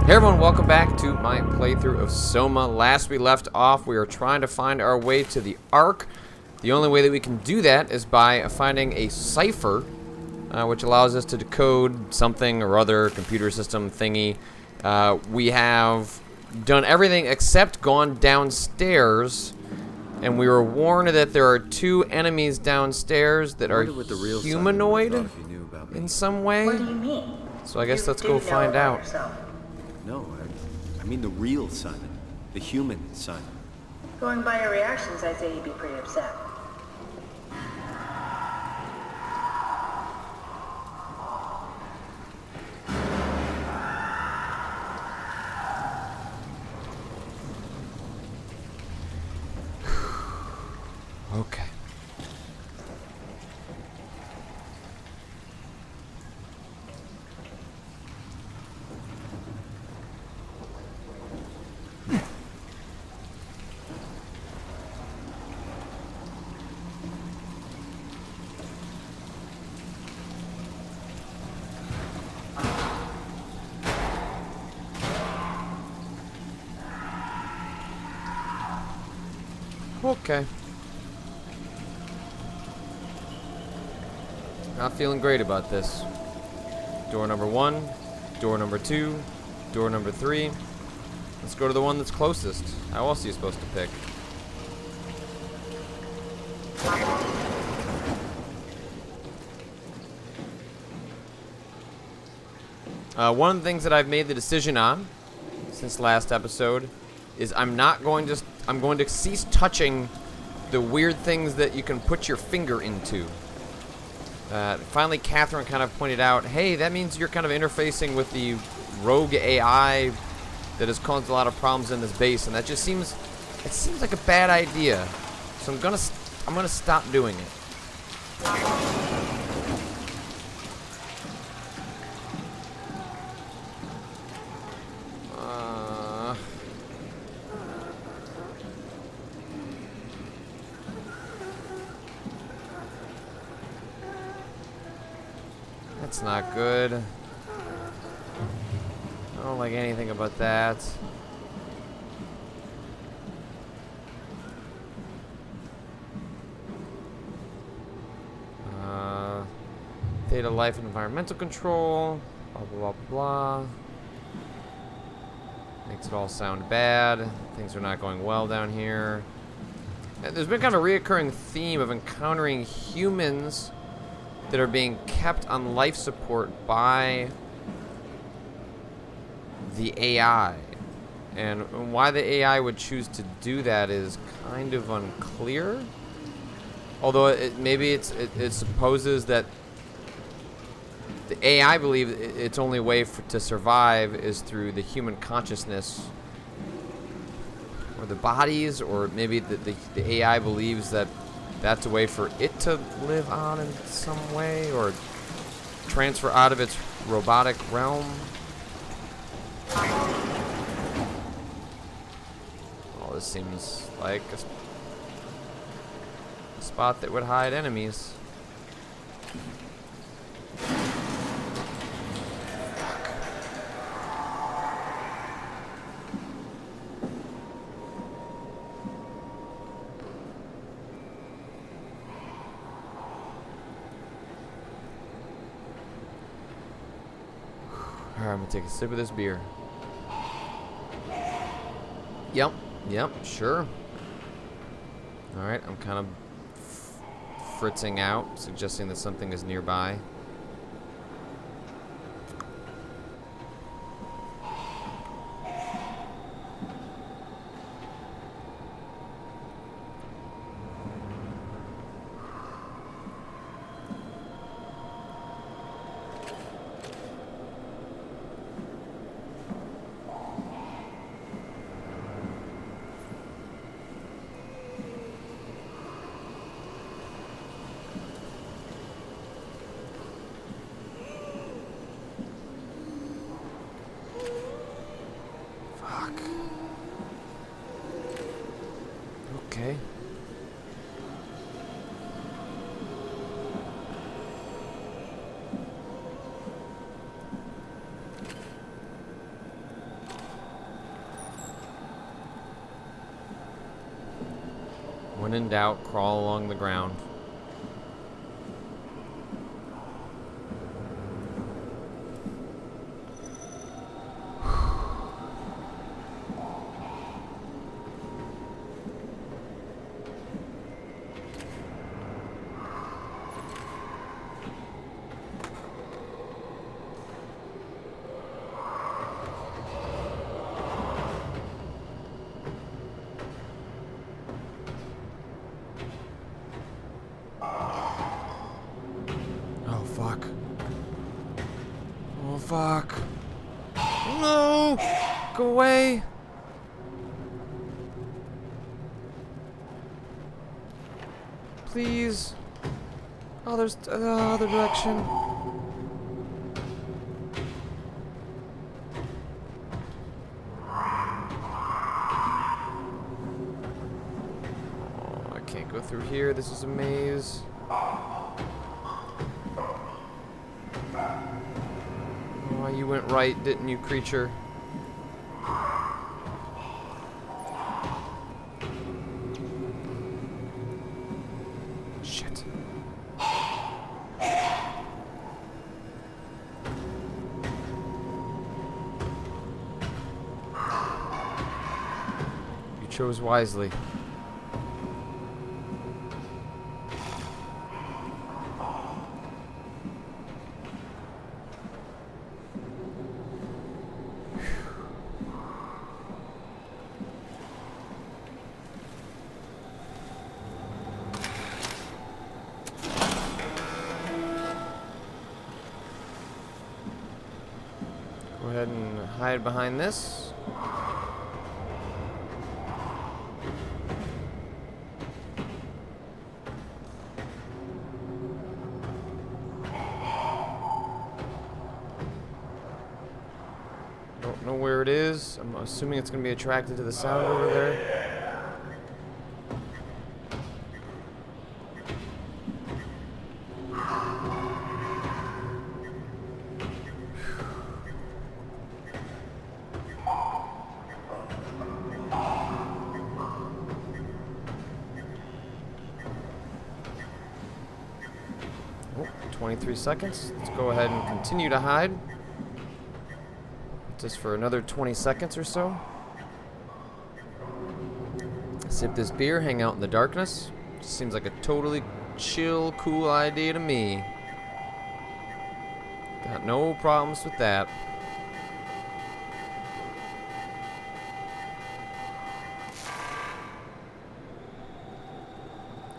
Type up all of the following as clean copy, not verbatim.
Hey everyone, welcome back to my playthrough of SOMA. Last we left off, we were trying to find our way to the Ark. The only way that we can do that is by finding a cipher, which allows us to decode something or other computer system thingy. We have done everything except gone downstairs, and we were warned that there are two enemies downstairs that are humanoid in some way. What do you mean? So I guess let's go find out. No, I mean the real Simon. The human Simon. Going by your reactions, I'd say you'd be pretty upset. Okay. Okay. Not feeling great about this. Door number 1, door number 2, door number 3. Let's go to the one that's closest. How else are you supposed to pick? One of the things that I've made the decision on since last episode is I'm going to cease touching the weird things that you can put your finger into. Finally, Catherine kind of pointed out, hey, that means you're kind of interfacing with the rogue AI that has caused a lot of problems in this base, and that just seems like a bad idea. So I'm gonna stop doing it. That's not good. I don't like anything about that. Data, life, and environmental control. Blah, blah, blah, blah. Makes it all sound bad. Things are not going well down here. And there's been kind of a reoccurring theme of encountering humans that are being kept on life support by the AI. And why the AI would choose to do that is kind of unclear. Although maybe it supposes that the AI believe its only way to survive is through the human consciousness or the bodies, or maybe the AI believes that that's a way for it to live on in some way, or transfer out of its robotic realm. Oh, this seems like a spot that would hide enemies. Alright, I'm gonna take a sip of this beer. Yep, sure. Alright, I'm kind of fritzing out, suggesting that something is nearby. When in doubt, crawl along the ground. Fuck. Oh, fuck. No! Go away! Please. Oh, there's the other direction. Oh, I can't go through here. This is a maze. Oh, you went right, didn't you, creature? Shit. You chose wisely. Go ahead and hide behind this. Don't know where it is. I'm assuming it's going to be attracted to the sound over there. Oh, 23 seconds. Let's go ahead and continue to hide. Just for another 20 seconds or so. Sip this beer, hang out in the darkness. Just seems like a totally chill, cool idea to me. Got no problems with that.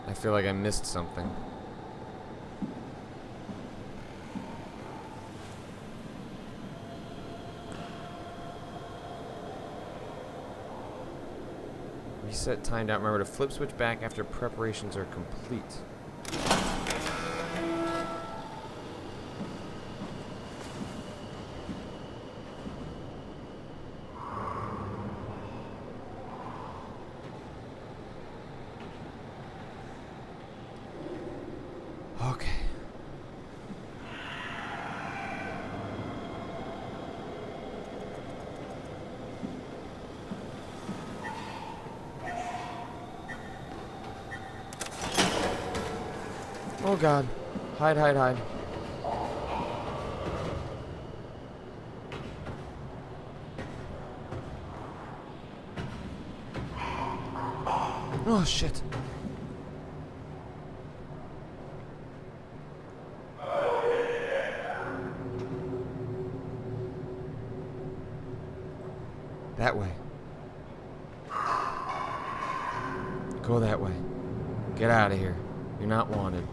I feel like I missed something. Reset timed out. Remember to flip switch back after preparations are complete. Okay. Oh god. Hide, hide, hide. Oh shit. That way. Go that way. Get out of here. You're not wanted.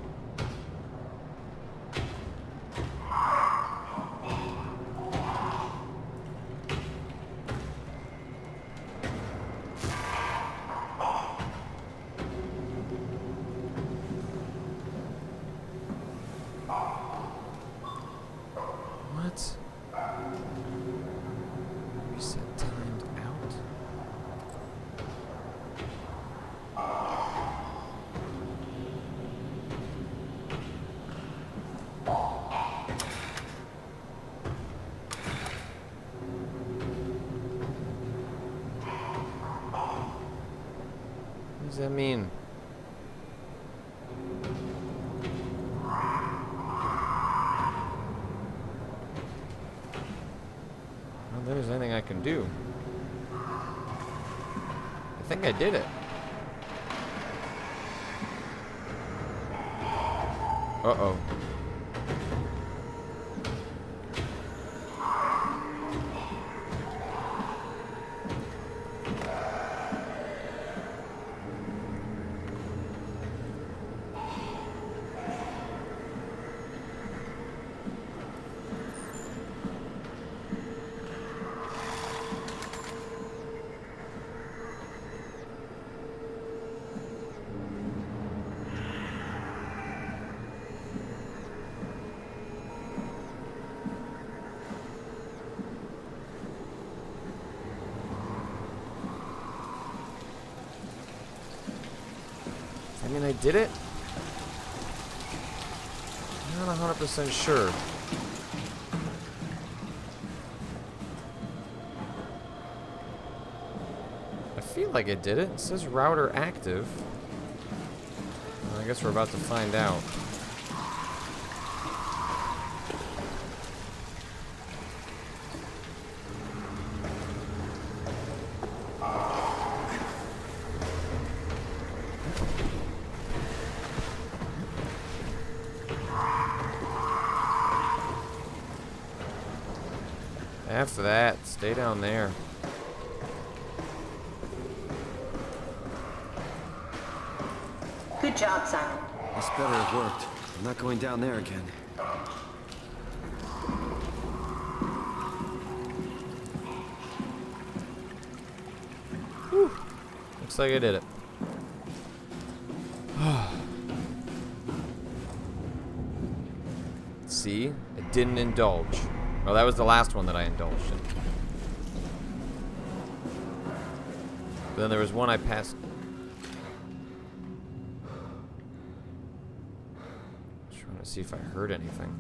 What? Reset timed out? What does that mean? there's anything I can do. I think I did it. Uh-oh. I mean, I did it? I'm not 100% sure. I feel like I did it. It says router active. Well, I guess we're about to find out. After that, stay down there. Good job, Simon. This better have worked. I'm not going down there again. Whew. Looks like I did it. See? I didn't indulge. Oh, that was the last one that I indulged in. But then there was one I passed. Just trying to see if I heard anything.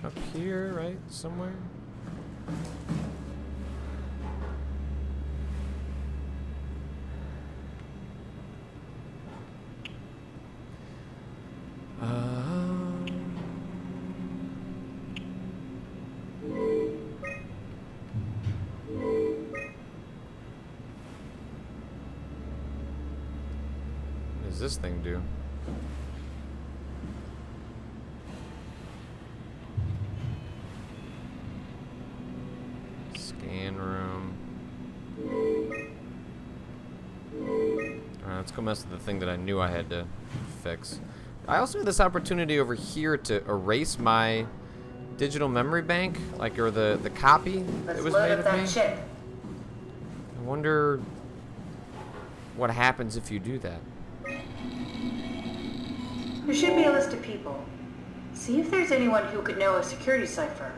Up here, right? Somewhere? What does this thing do? Scan room. Alright, let's go mess with the thing that I knew I had to fix. I also had this opportunity over here to erase my digital memory bank, like, or the copy that was made of me. Chip. I wonder what happens if you do that. There should be a list of people. See if there's anyone who could know a security cipher.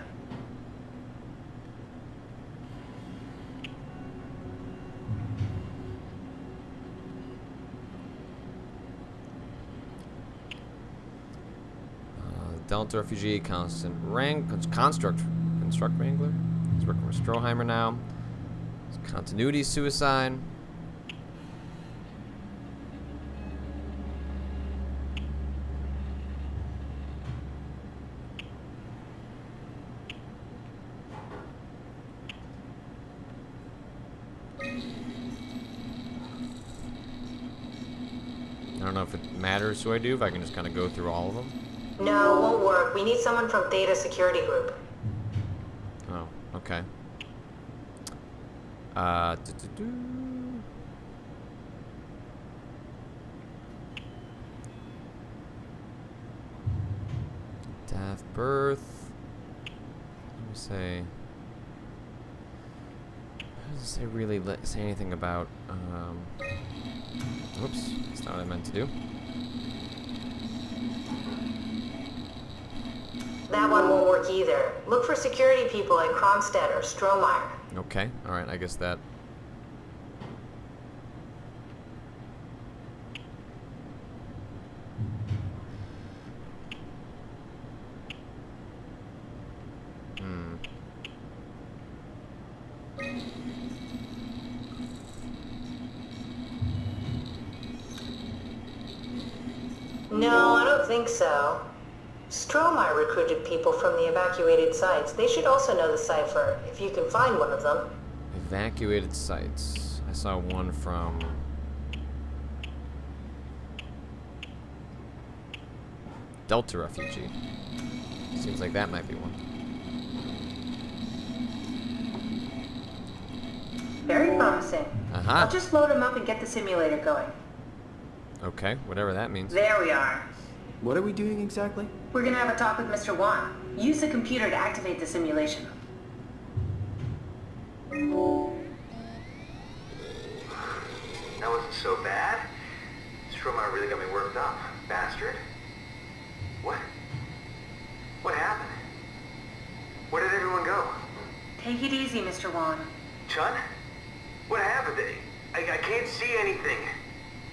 Delta refugee construct wrangler. He's working for Stroheimer now. It's continuity suicide. I don't know if it matters who I do, if I can just kind of go through all of them. No, it won't work. We need someone from Theta Security Group. Oh, okay. Death, birth. Let me say. What does it say really say anything about? Whoops, that's not what I meant to do. That one won't work either. Look for security people at Kronstadt or Strohmeyer. Okay, alright, I guess that. No, I don't think so. SOMA recruited people from the evacuated sites. They should also know the cipher, if you can find one of them. Evacuated sites. I saw one from... Delta refugee. Seems like that might be one. Very promising. I'll just load him up and get the simulator going. Okay, whatever that means. There we are. What are we doing exactly? We're gonna have a talk with Mr. Wan. Use the computer to activate the simulation. That wasn't so bad. Stroma really got me worked up, bastard. What? What happened? Where did everyone go? Take it easy, Mr. Wan. Chun? What happened? I can't see anything.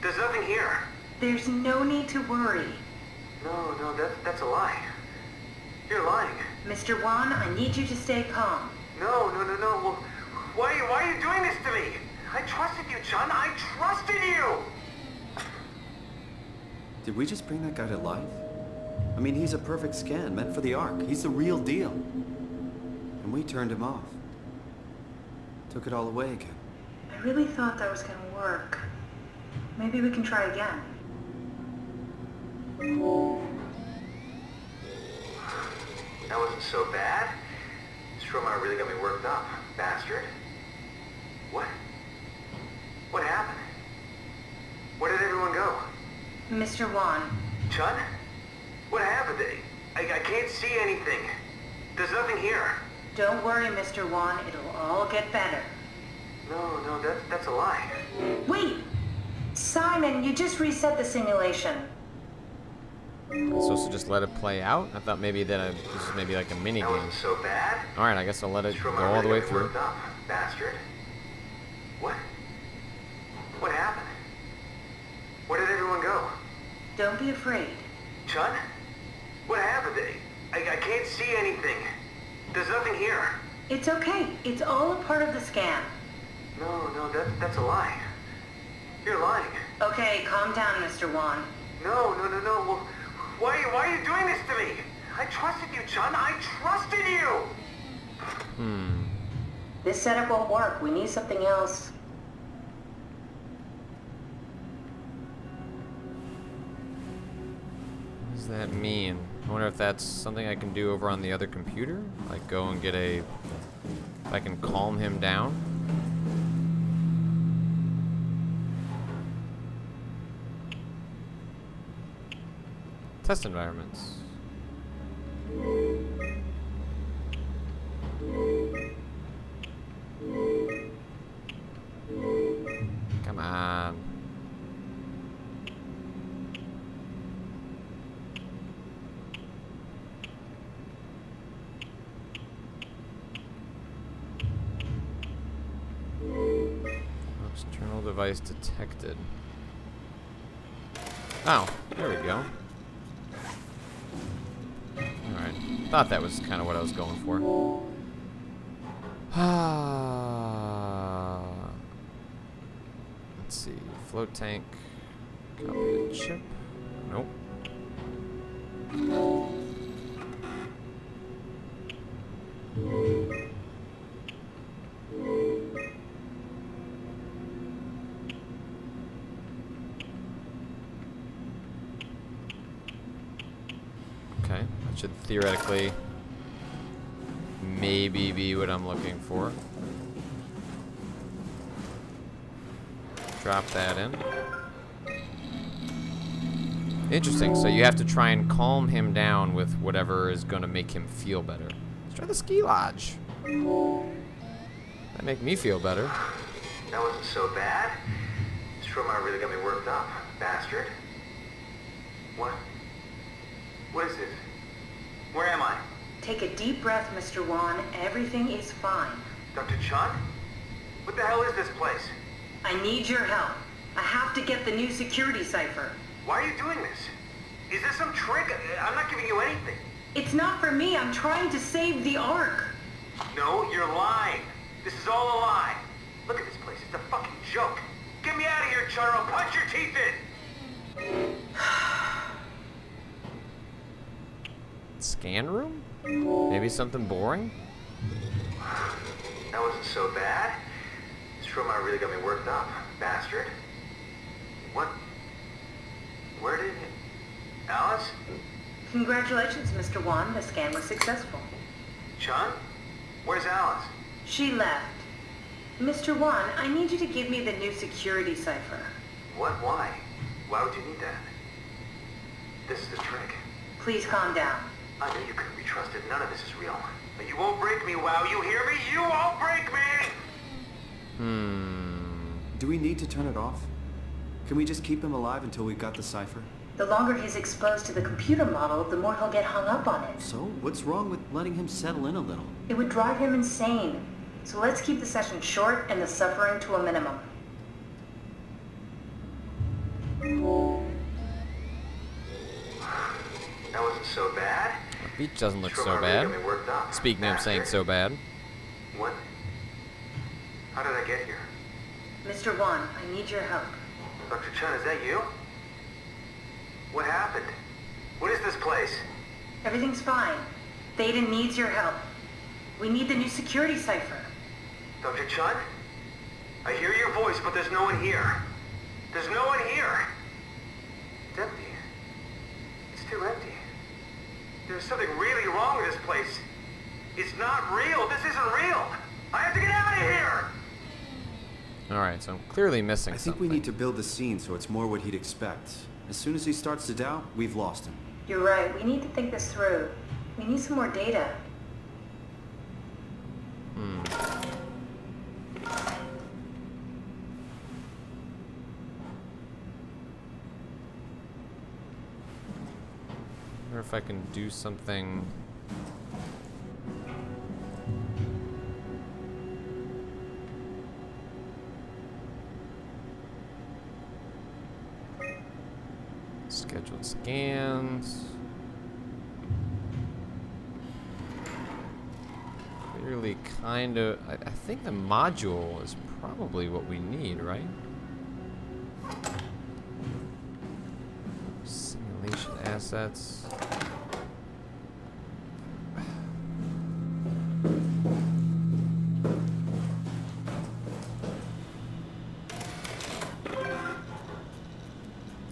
There's nothing here. There's no need to worry. No, that's a lie. You're lying. Mr. Wan, I need you to stay calm. No. Well, why are you doing this to me? I trusted you, Chun. I trusted you! Did we just bring that guy to life? I mean, he's a perfect scan, meant for the Ark. He's the real deal. And we turned him off. Took it all away again. I really thought that was gonna work. Maybe we can try again. That wasn't so bad. Stroma really got me worked up, bastard. What? What happened? Where did everyone go? Mr. Wan. Chun? What happened? I can't see anything. There's nothing here. Don't worry, Mr. Wan. It'll all get better. No, that's a lie. Wait! Simon, you just reset the simulation. I'm supposed to just let it play out? I thought maybe that this is maybe like a mini That game. wasn't so bad. Alright, I guess I'll let it go Stroma all the really way got me through. worked up, bastard. What? What happened? Where did everyone go? Don't be afraid. Chun? What happened? I can't see anything. There's nothing here. It's okay. It's all a part of the scan. No, that's a lie. You're lying. Okay, calm down, Mr. Wan. No. Well, why are you doing this to me? I trusted you, Chun. I trusted you! This setup won't work. We need something else. What does that mean? I wonder if that's something I can do over on the other computer? Like go and get a... If I can calm him down? Test environments. Come on. External device detected. Oh, there we go. Alright. Thought that was kind of what I was going for. Let's see. Float tank. Copy the chip. Nope. Okay, that should theoretically maybe be what I'm looking for. Drop that in. Interesting, so you have to try and calm him down with whatever is going to make him feel better. Let's try the ski lodge. That make me feel better. That wasn't so bad. Stroma really got me worked up, bastard. What? What is this? Where am I? Take a deep breath, Mr. Wan. Everything is fine. Dr. Chun? What the hell is this place? I need your help. I have to get the new security cipher. Why are you doing this? Is this some trick? I'm not giving you anything. It's not for me. I'm trying to save the Ark. No, you're lying. This is all a lie. Look at this place. It's a fucking joke. Get me out of here, Chun, or I'll punch your teeth in. scan room? Maybe something boring? That wasn't so bad. Stroma really got me worked up, bastard. What? Where did... Alice? Congratulations, Mr. Wan. The scan was successful. Chun? Where's Alice? She left. Mr. Wan, I need you to give me the new security cipher. What? Why? Why would you need that? This is the trick. Please calm down. I knew you couldn't be trusted. None of this is real. You won't break me, WoW. You hear me? You won't break me! Do we need to turn it off? Can we just keep him alive until we've got the cipher? The longer he's exposed to the computer model, the more he'll get hung up on it. So, what's wrong with letting him settle in a little? It would drive him insane. So let's keep the session short and the suffering to a minimum. That wasn't so bad. The beach doesn't look so Stroma bad. really got me worked up, Speaking of saying bastard. so bad. What? How did I get here? Mr. Wan, I need your help. Dr. Chun, is that you? What happened? What is this place? Everything's fine. Theta needs your help. We need the new security cipher. Dr. Chun? I hear your voice, but there's no one here. There's no one here. It's empty. It's too empty. There's something really wrong with this place. It's not real. This isn't real. I have to get out of here! Alright, so I'm clearly missing I think something. we need to build the scene so it's more what he'd expect. As soon as he starts to doubt, we've lost him. You're right. We need to think this through. We need some more data. I wonder if I can do something. Scheduled scans. Clearly kind of... I think the module is probably what we need, right? Simulation assets.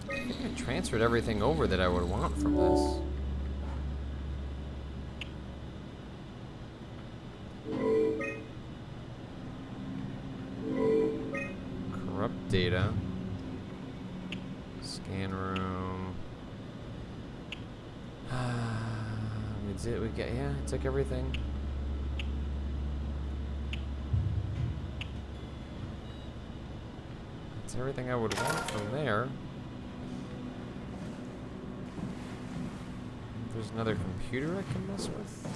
I think I transferred everything over that I would want from this. Corrupt data. Scan room. We did. We get. Yeah, it took everything. That's everything I would want from there. There's another computer I can mess with.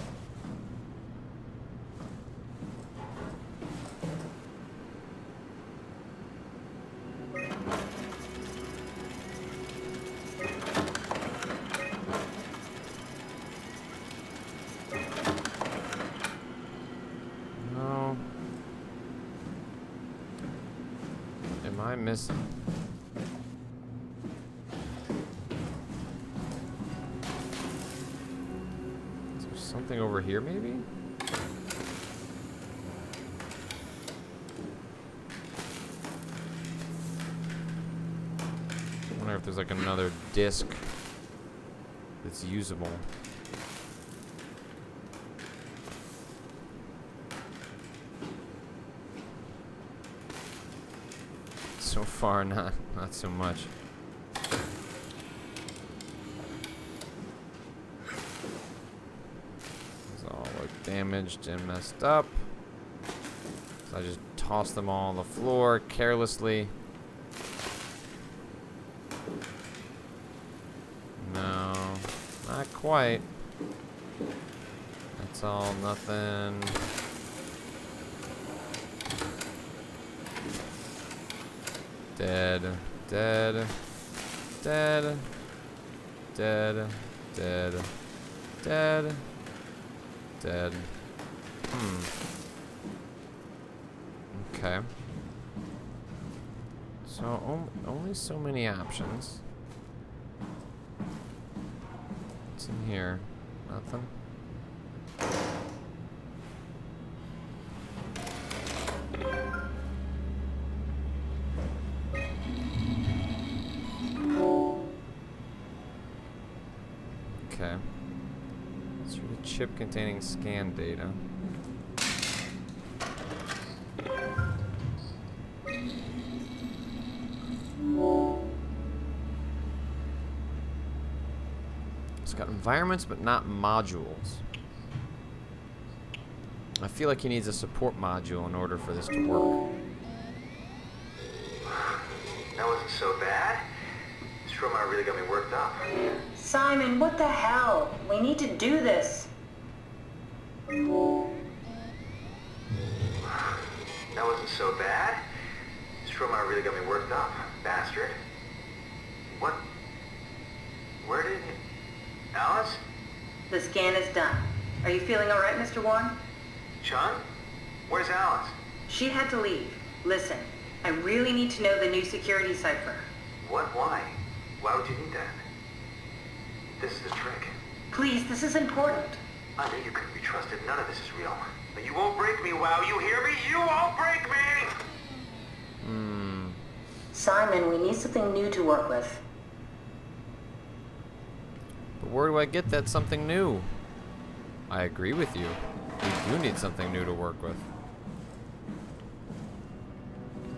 No. Am I missing? Something over here, maybe? I wonder if there's like another disc that's usable. So far, not so much. Damaged and messed up. So I just tossed them all on the floor carelessly. No, not quite. That's all nothing. Dead, dead, dead, dead, dead, dead. Dead. Okay. So only so many options. What's in here? Nothing. Okay. Insert a chip containing scan data. It's got environments, but not modules. I feel like he needs a support module in order for this to work. That wasn't so bad. Stromae really got me worked up. Simon, what the hell? We need to do this. That wasn't so bad. Stromae really got me worked up, bastard. What? Where did it... Alice? The scan is done. Are you feeling all right, Mr. Warren? Chun? Where's Alice? She had to leave. Listen, I really need to know the new security cipher. What? Why? Why would you need that? This is a trick. Please, this is important. I knew you couldn't be trusted. None of this is real. But you won't break me, WoW. You hear me? You won't break me! Simon, we need something new to work with. But where do I get that something new? I agree with you. We do need something new to work with.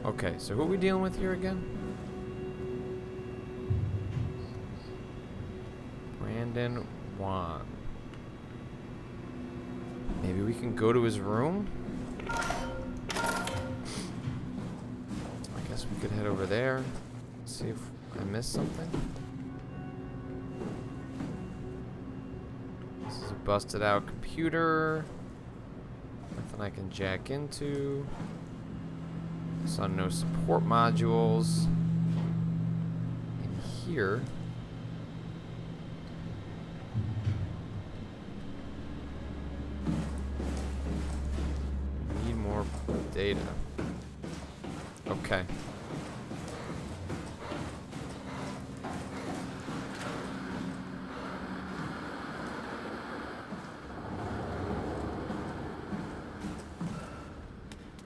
Okay, so who are we dealing with here again? Brandon Wan. Maybe we can go to his room? I guess we could head over there. See if I missed something. This is a busted out computer. Nothing I can jack into. Saw no support modules. In here. Need more data. Okay.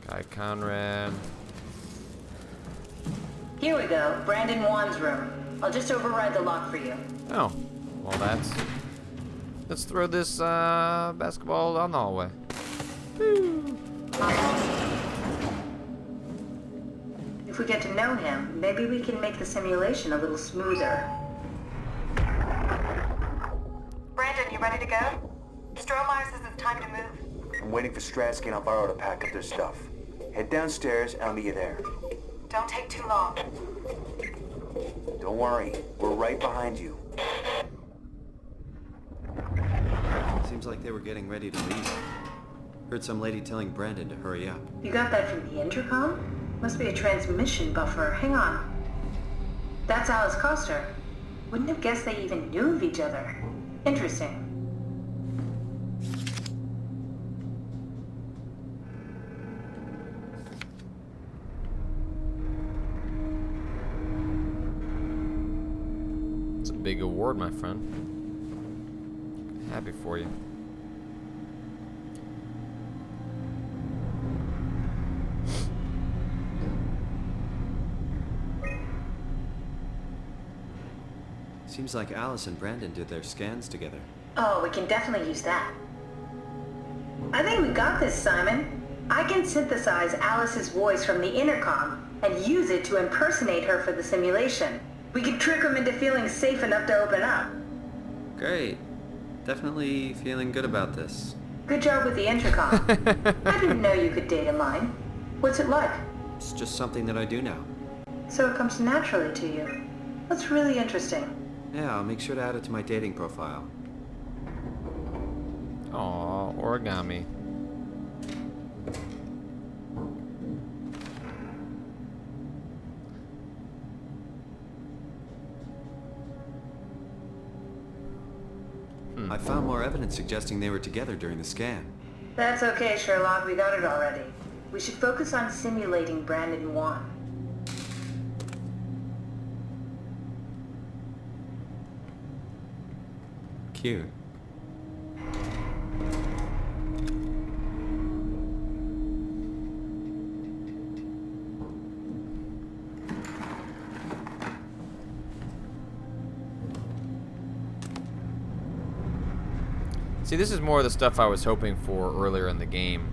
Guy Conrad. Here we go, Brandon Wan's room. I'll just override the lock for you. Oh, well that's... Let's throw this basketball down the hallway. Woo. If we get to know him, maybe we can make the simulation a little smoother. Brandon, you ready to go? Stromae says it's time to move. I'm waiting for Stratsky and Alvaro to pack up their stuff. Head downstairs and I'll meet you there. Don't take too long. Don't worry, we're right behind you. Seems like they were getting ready to leave. Heard some lady telling Brandon to hurry up. You got that from the intercom? Must be a transmission buffer. Hang on. That's Alice Coster. Wouldn't have guessed they even knew of each other. Interesting. It's a big award, my friend. Happy for you. Seems like Alice and Brandon did their scans together. Oh, we can definitely use that. I think we got this, Simon. I can synthesize Alice's voice from the intercom and use it to impersonate her for the simulation. We could trick them into feeling safe enough to open up. Great. Definitely feeling good about this. Good job with the intercom. I didn't know you could data mine. What's it like? It's just something that I do now. So it comes naturally to you. That's really interesting. Yeah, I'll make sure to add it to my dating profile. Aw, origami. I found more evidence suggesting they were together during the scan. That's okay, Sherlock. We got it already. We should focus on simulating Brandon Wan. Cute. See, this is more of the stuff I was hoping for earlier in the game.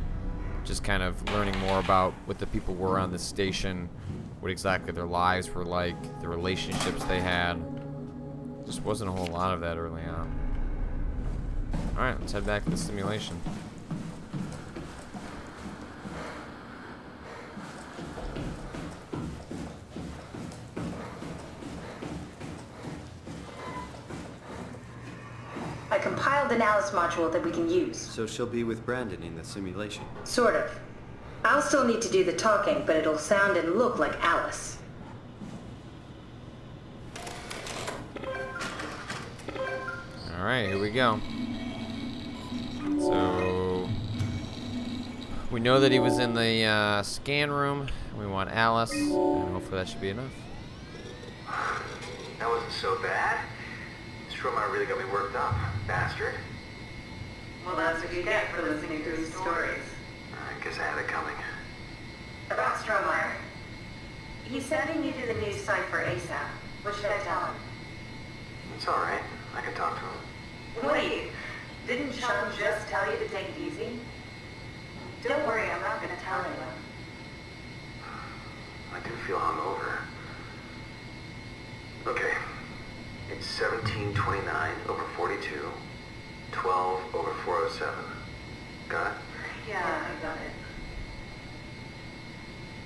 Just kind of learning more about what the people were on this station, what exactly their lives were like, the relationships they had. Just wasn't a whole lot of that early on. Alright, let's head back to the simulation. I compiled an Alice module that we can use. So she'll be with Brandon in the simulation. Sort of. I'll still need to do the talking, but it'll sound and look like Alice. Alright, here we go. So we know that he was in the scan room. We want Alice, and hopefully that should be enough. That wasn't so bad. Stromar really got me worked up, bastard. Well, that's what you get for listening to his stories. I guess I had it coming. About Strohmeyer. He's sending you to the new site for ASAP. What should I tell him? It's alright. I can talk to him. Wait, didn't Sean just tell you to take it easy? Don't worry, I'm not going to tell anyone. I do feel hungover. Okay. It's 1729 over 42, 12 over 407. Got it? Yeah, I got it.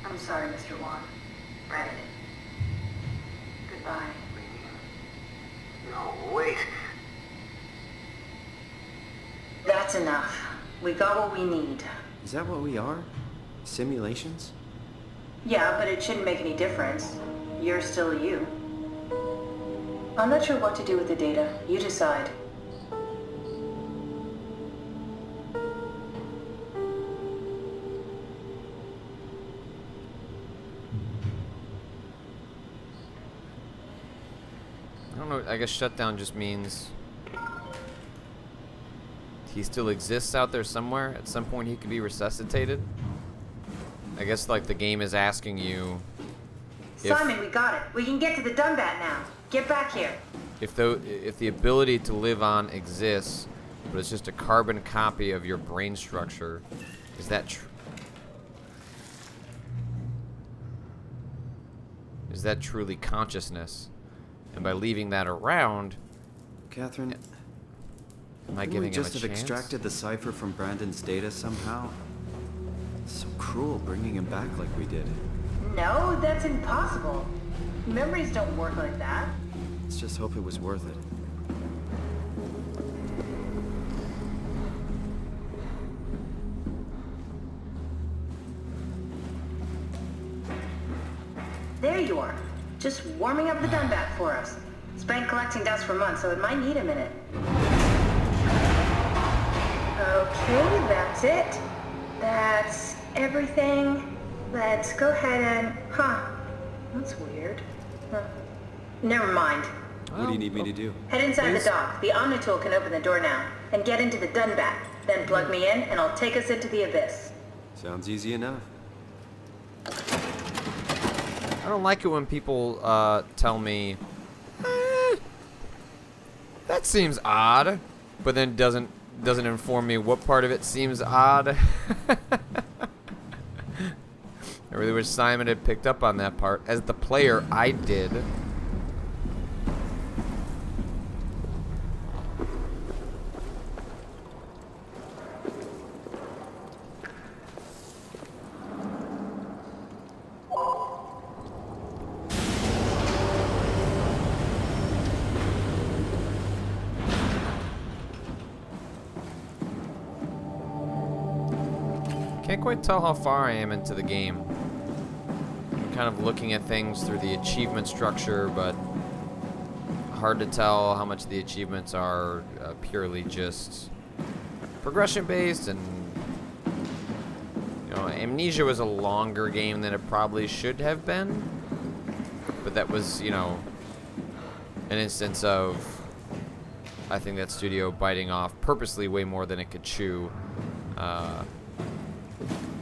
I'm sorry, Mr. Wan. Brandon. Goodbye. No, wait. That's enough. We got what we need. Is that what we are? Simulations? Yeah, but it shouldn't make any difference. You're still you. I'm not sure what to do with the data. You decide. I don't know, I guess shutdown just means he still exists out there somewhere. At some point he could be resuscitated. I guess like the game is asking you if, Simon, we got it. We can get to the Dunbat now. Get back here. if the ability to live on exists, but it's just a carbon copy of your brain structure, is that true? Is that truly consciousness? And by leaving that around, Catherine, am I couldn't giving we him just a have chance? extracted the cipher from Brandon's data somehow? It's so cruel bringing him back like we did. No, that's impossible. Memories don't work like that. Let's just hope it was worth it. There you are. Just warming up the Dunbat for us. It's been collecting dust for months, so it might need a minute. Okay, that's it. That's everything. Let's go ahead and... Huh. That's weird. Huh. Never mind. What do you need me to do? Head inside Please? the dock. The Omnitool can open the door now. And get into the Dunbat. Then plug me in, and I'll take us into the abyss. Sounds easy enough. I don't like it when people tell me, that seems odd, but then doesn't inform me what part of it seems odd. I really wish Simon had picked up on that part. As the player, I did. Can't quite tell how far I am into the game. I'm kind of looking at things through the achievement structure, but hard to tell how much the achievements are purely just progression based. And you know, Amnesia was a longer game than it probably should have been, but that was, you know, an instance of, I think, that studio biting off purposely way more than it could chew.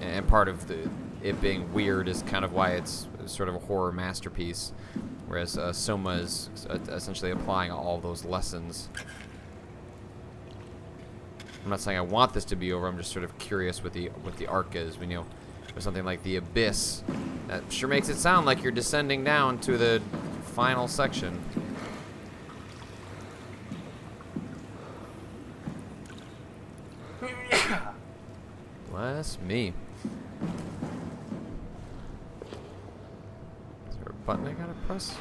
And part of it being weird is kind of why it's sort of a horror masterpiece, whereas SOMA is essentially applying all those lessons. I'm not saying I want this to be over. I'm just sort of curious what the arc is. When, you know, or something like the Abyss, that sure makes it sound like you're descending down to the final section. Bless me. Is there a button I gotta press?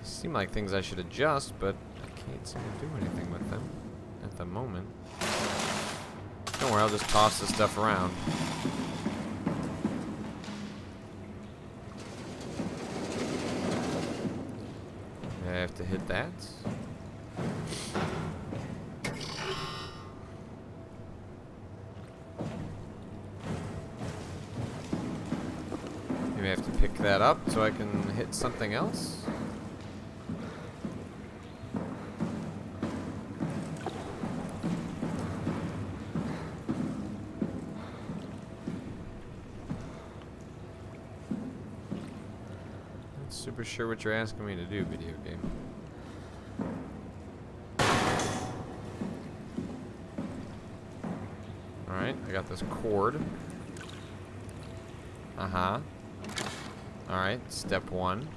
Seem like things I should adjust, but I can't seem to do anything with them at the moment. Don't worry, I'll just toss this stuff around. I have to hit that. Maybe I have to pick that up so I can hit something else. Super sure what you're asking me to do, video game. Alright, I got this cord. Uh-huh. Alright, step 1.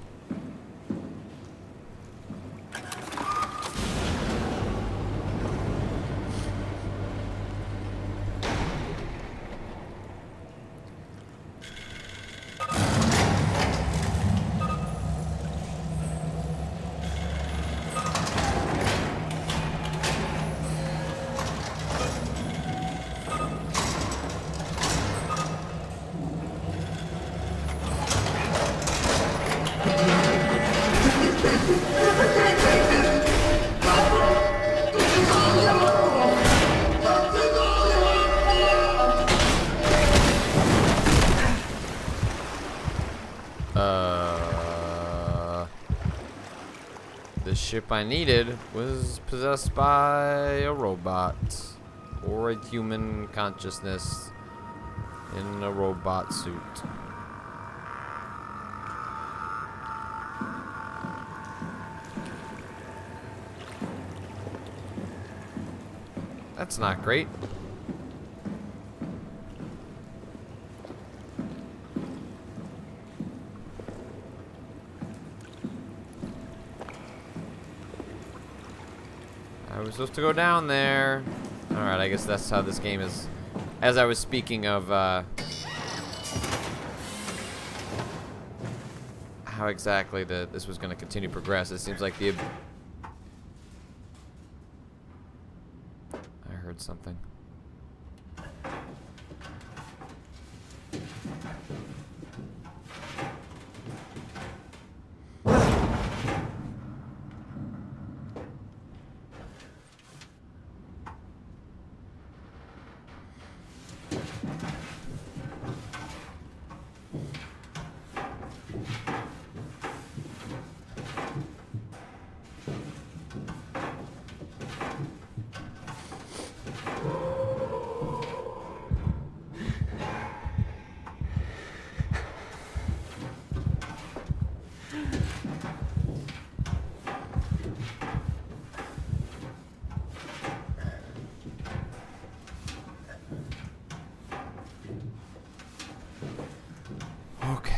The ship I needed was possessed by a robot or a human consciousness in a robot suit. That's not great. I was supposed to go down there. Alright, I guess that's how this game is. As I was speaking of how exactly this was going to continue to progress, it seems like I heard something. Okay.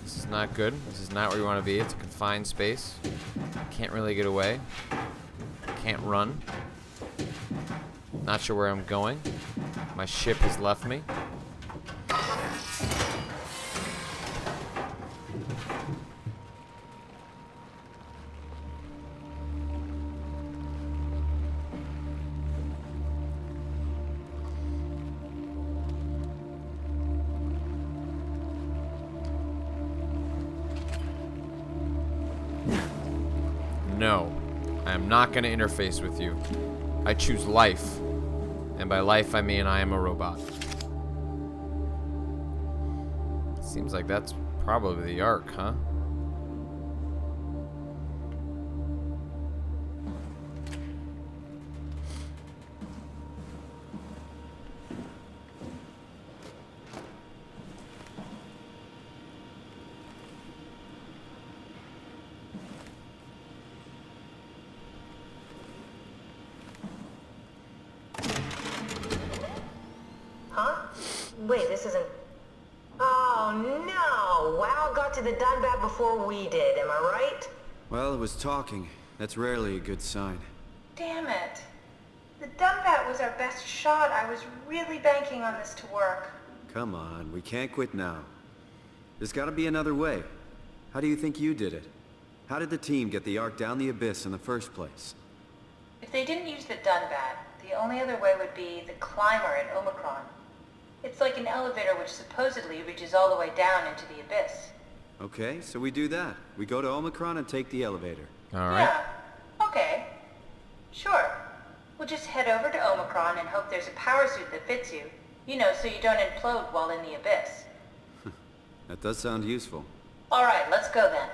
This is not good. This is not where you want to be. It's a confined space. Can't really get away. Can't run. Not sure where I'm going. My ship has left me. No, I am not going to interface with you. I choose life. And by life, I mean I am a robot. Seems like that's probably the Ark, huh? Huh? Wait, this isn't... Oh, no! WoW got to the Dunbat before we did, am I right? Well, it was talking. That's rarely a good sign. Damn it. The Dunbat was our best shot. I was really banking on this to work. Come on, we can't quit now. There's gotta be another way. How do you think you did it? How did the team get the Ark down the abyss in the first place? If they didn't use the Dunbat, the only other way would be the climber at Omicron. It's like an elevator which supposedly reaches all the way down into the abyss. Okay, so we do that. We go to Omicron and take the elevator. Alright. Yeah, okay. Sure. We'll just head over to Omicron and hope there's a power suit that fits you. You know, so you don't implode while in the abyss. That does sound useful. Alright, let's go then.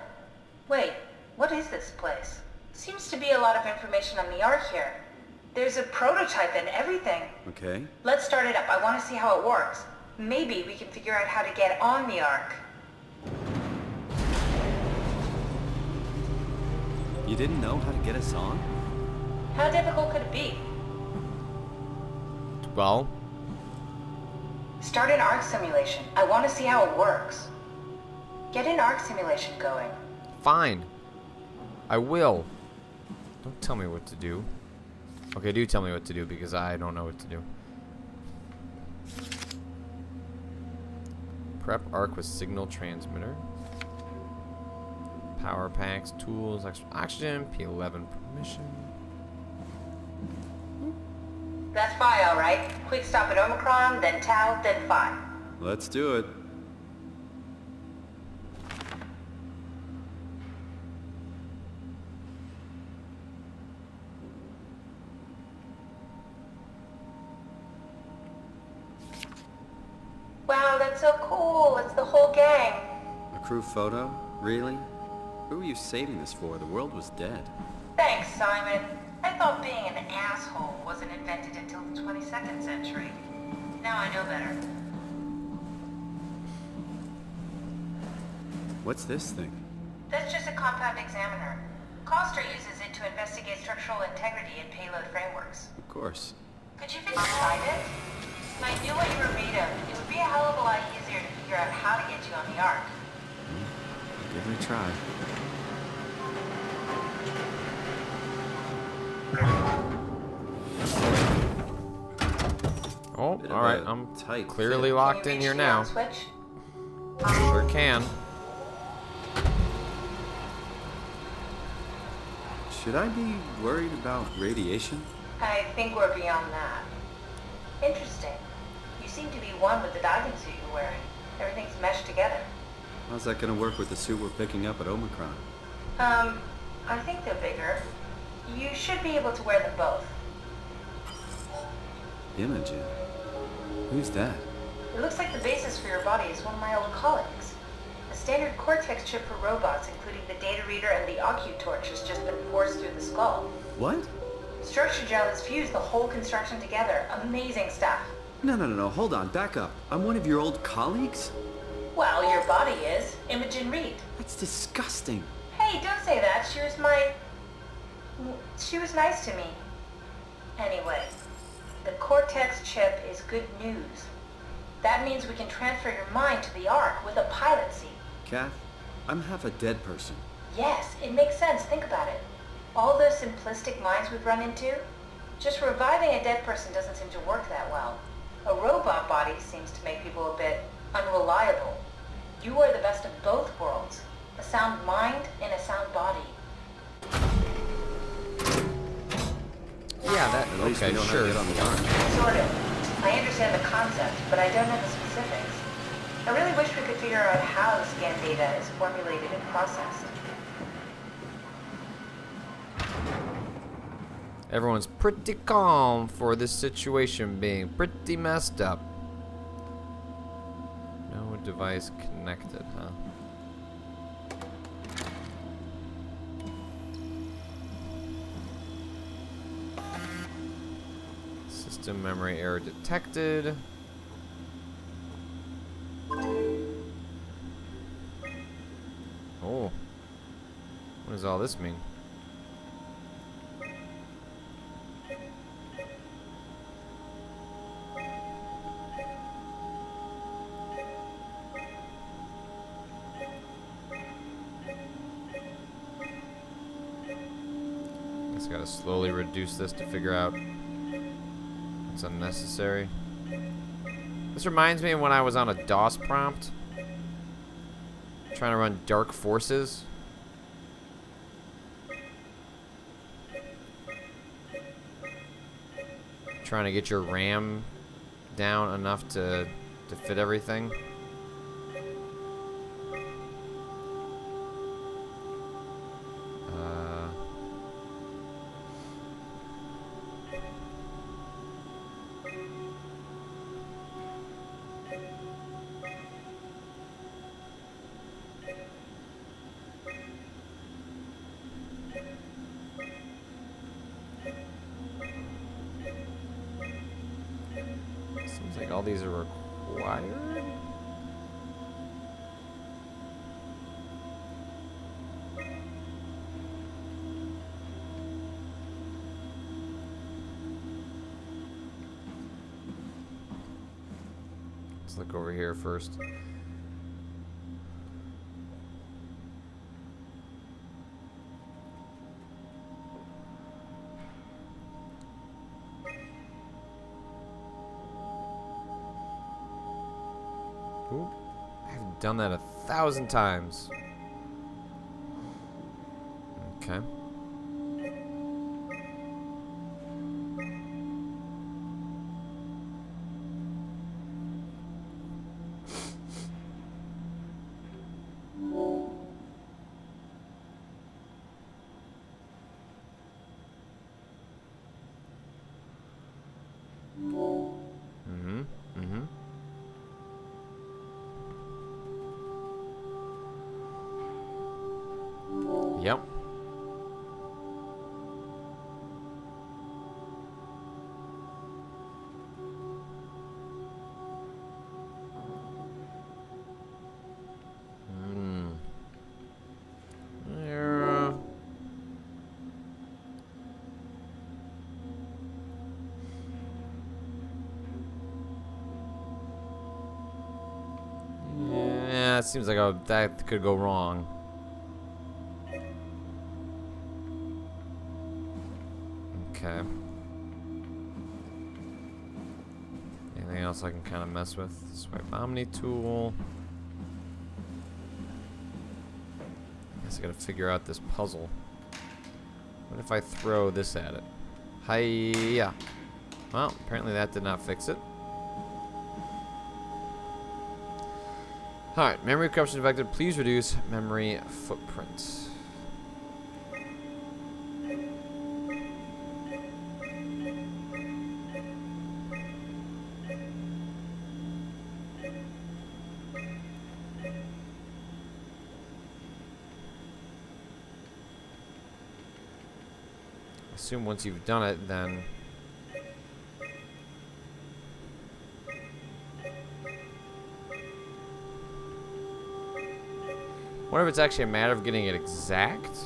Wait, what is this place? Seems to be a lot of information on the Ark here. There's a prototype and everything. Okay. Let's start it up. I want to see how it works. Maybe we can figure out how to get on the Ark. You didn't know how to get us on? How difficult could it be? Well, Start an Ark simulation. I want to see how it works. Get an Ark simulation going. fine. I will. Don't tell me what to do. Okay, do tell me what to do because I don't know what to do. Prep Arc with signal transmitter. Power packs, tools, extra oxygen, P11 permission. That's Phi, all right. Quick stop at Omicron, then Tau, then Phi. Let's do it. Wow, that's so cool. It's the whole gang. A crew photo? Really? Who were you saving this for? The world was dead. Thanks, Simon. I thought being an asshole wasn't invented until the 22nd century. Now I know better. What's this thing? That's just a compound examiner. Coster uses it to investigate structural integrity in payload frameworks. Of course. Could you fit inside it? If I knew what you were made of, it would be a hell of a lot easier to figure out how to get you on the Ark. Give it a try. Oh, Bit of alright. a I'm tight clearly fit. locked Can in you here reach the now. on switch? Sure can. Should I be worried about radiation? I think we're beyond that. Interesting. You seem to be one with the diving suit you're wearing. Everything's meshed together. How's that gonna work with the suit we're picking up at Omicron? I think they're bigger. You should be able to wear them both. Imogen. Who's that? It looks like the basis for your body is one of my old colleagues. A standard Cortex chip for robots, including the data reader and the OcuTorch, has just been forced through the skull. What? Structure gel has fused the whole construction together. Amazing stuff. No, hold on, back up. I'm one of your old colleagues? Well, your body is. Imogen Reed. That's disgusting. Hey, don't say that. She was nice to me. Anyway, the Cortex chip is good news. That means we can transfer your mind to the Ark with a pilot seat. Kath, I'm half a dead person. Yes, it makes sense. Think about it. All those simplistic minds we've run into, just reviving a dead person doesn't seem to work that well. A robot body seems to make people a bit unreliable. You are the best of both worlds. A sound mind and a sound body. Yeah, that. At least Okay, we know how to sure. get on the Ark. Sort of. I understand the concept, but I don't know the specifics. I really wish we could figure out how the scan data is formulated and processed. Everyone's pretty calm for this situation being pretty messed up. No device connected, huh? System memory error detected. Oh. What does all this mean? Guess I gotta slowly reduce this to figure out what's unnecessary. This reminds me of when I was on a DOS prompt trying to run Dark Forces. Trying to get your RAM down enough to fit everything. Seems like all these are required. Let's look over here first. Oop. I've done that 1,000 times. Okay. Yep. Yeah. Yeah, it seems like that could go wrong. Okay. Anything else I can kind of mess with? Swipe Omni tool. I guess I gotta figure out this puzzle. What if I throw this at it? Hiya. Well, apparently that did not fix it. Alright, memory corruption detected. Please reduce memory footprint. Assume once you've done it, then what if it's actually a matter of getting it exact?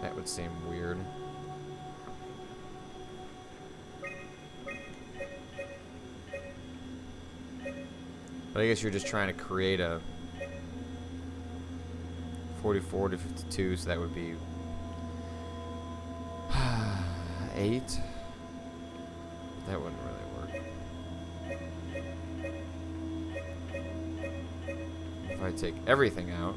That would seem weird. But I guess you're just trying to create a 44 to 52, so that would be 8. That wouldn't really work. If I take everything out.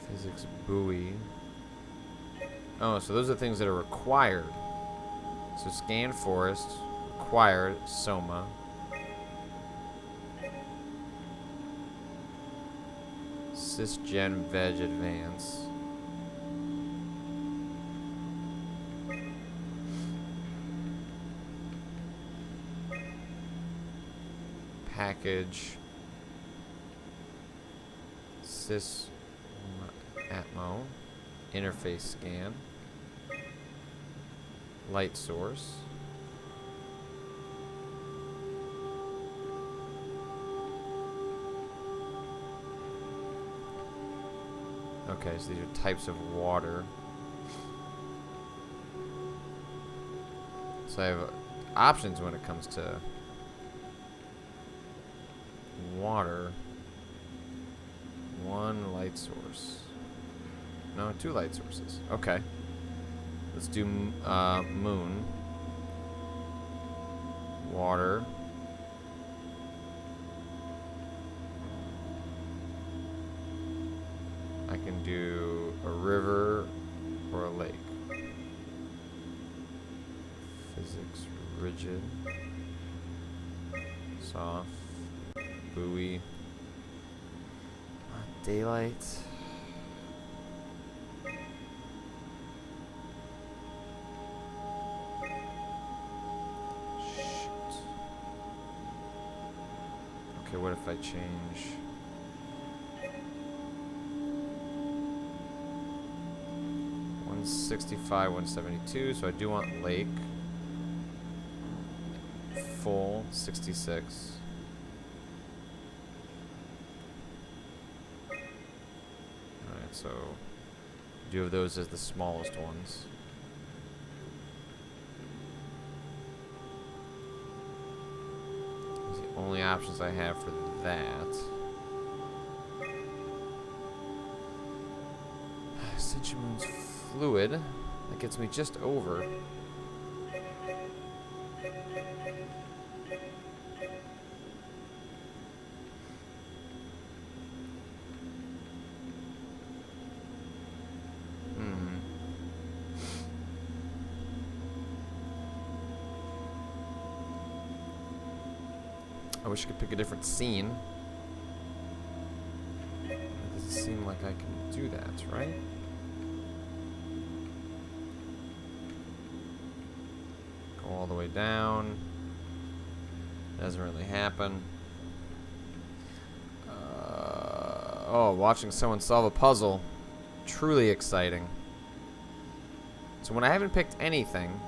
Physics buoy. Oh, so those are things that are required. So scan forest, acquired SOMA. Cisgen Veg Advance. Package. Sys Atmo. Interface scan. Light source. Okay, so these are types of water. So I have options when it comes to water. One light source. No, two light sources. Okay. Let's do moon. Water. I can do a river or a lake. Physics, rigid. Soft. Buoy. Daylight. Shoot. Okay, what if I change? $165, 172. So I do want lake. Full 66. Alright, so do of those as the smallest ones. Those are the only options I have for that. Moon's fluid. That gets me just over. I wish I could pick a different scene. It doesn't seem like I can do that, right? Go all the way down. Doesn't really happen. Oh, watching someone solve a puzzle. Truly exciting. So when I haven't picked anything,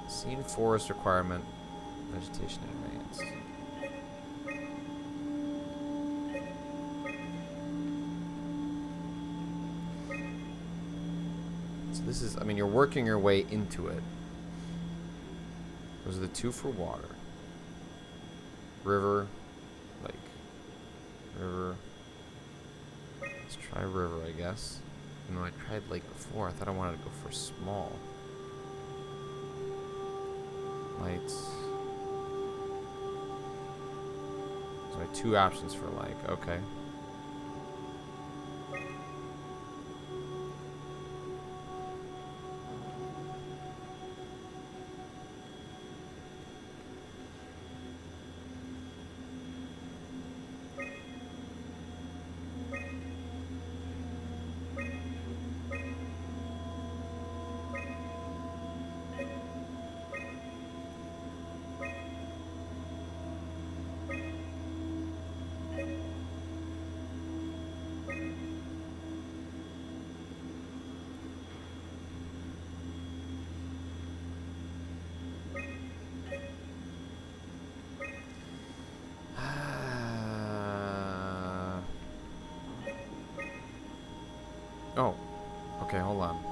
scene forest requirement, vegetation advance. So this is, I mean, you're working your way into it. Those are the two for water. River, lake. River. Let's try river, I guess. Even though I tried lake before, I thought I wanted to go for small. Lights. So I have two options for like, okay. Oh, okay, hold on.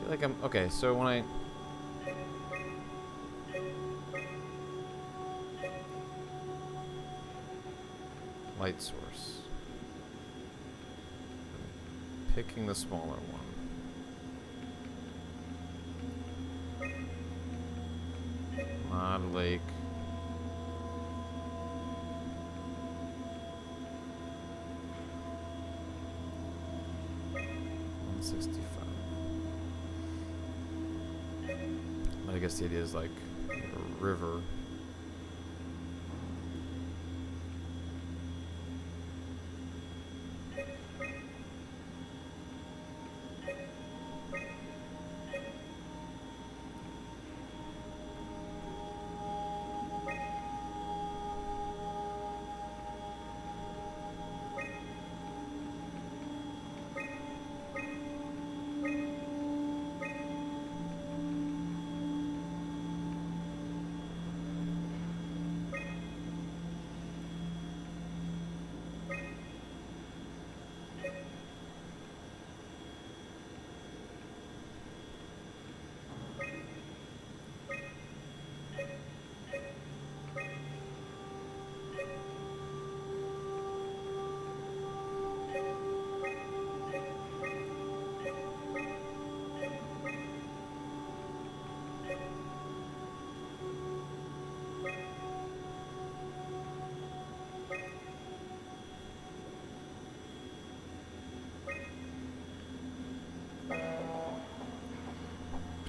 feel like I'm okay. So when I light source, picking the smaller one. Mod lake. 165. But I guess the idea is like a river.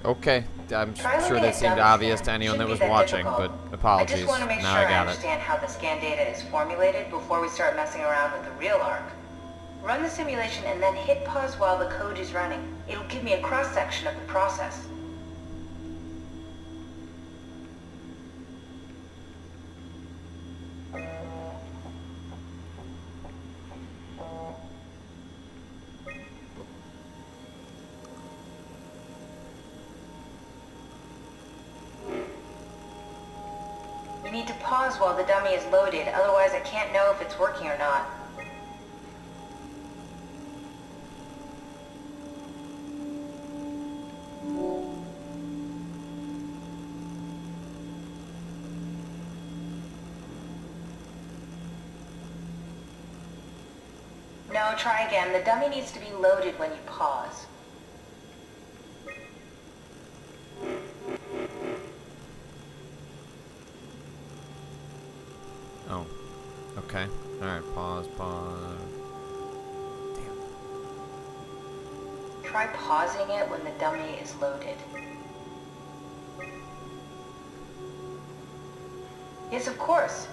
Okay, I'm sure that seemed obvious to anyone that was watching, but apologies. I just want to make Now sure I got it. understand how the scan data is formulated before we start messing around with the real arc. Run the simulation and then hit pause while the code is running. It'll give me a cross-section of the process. You need to pause while the dummy is loaded, otherwise I can't know if it's working or not. No, try again. The dummy needs to be loaded when you pause. Oh, okay. All right, pause. Damn. Try pausing it when the dummy is loaded. Yes, of course.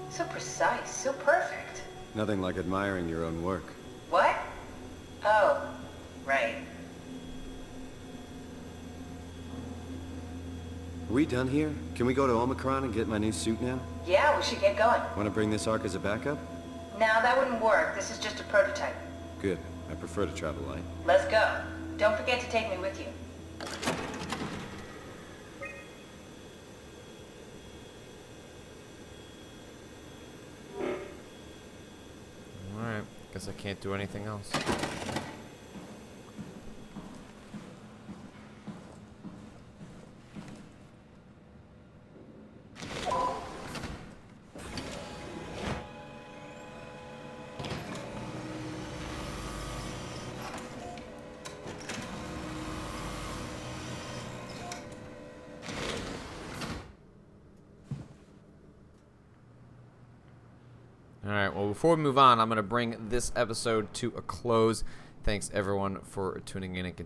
So precise, so perfect. Nothing like admiring your own work. What? Oh, right. Are we done here? Can we go to Omicron and get my new suit now? Yeah, we should get going. Want to bring this arc as a backup? No, that wouldn't work. This is just a prototype. Good. I prefer to travel light. Let's go. Don't forget to take me with you. Alright, guess I can't do anything else. Alright, well, before we move on, I'm going to bring this episode to a close. Thanks, everyone, for tuning in and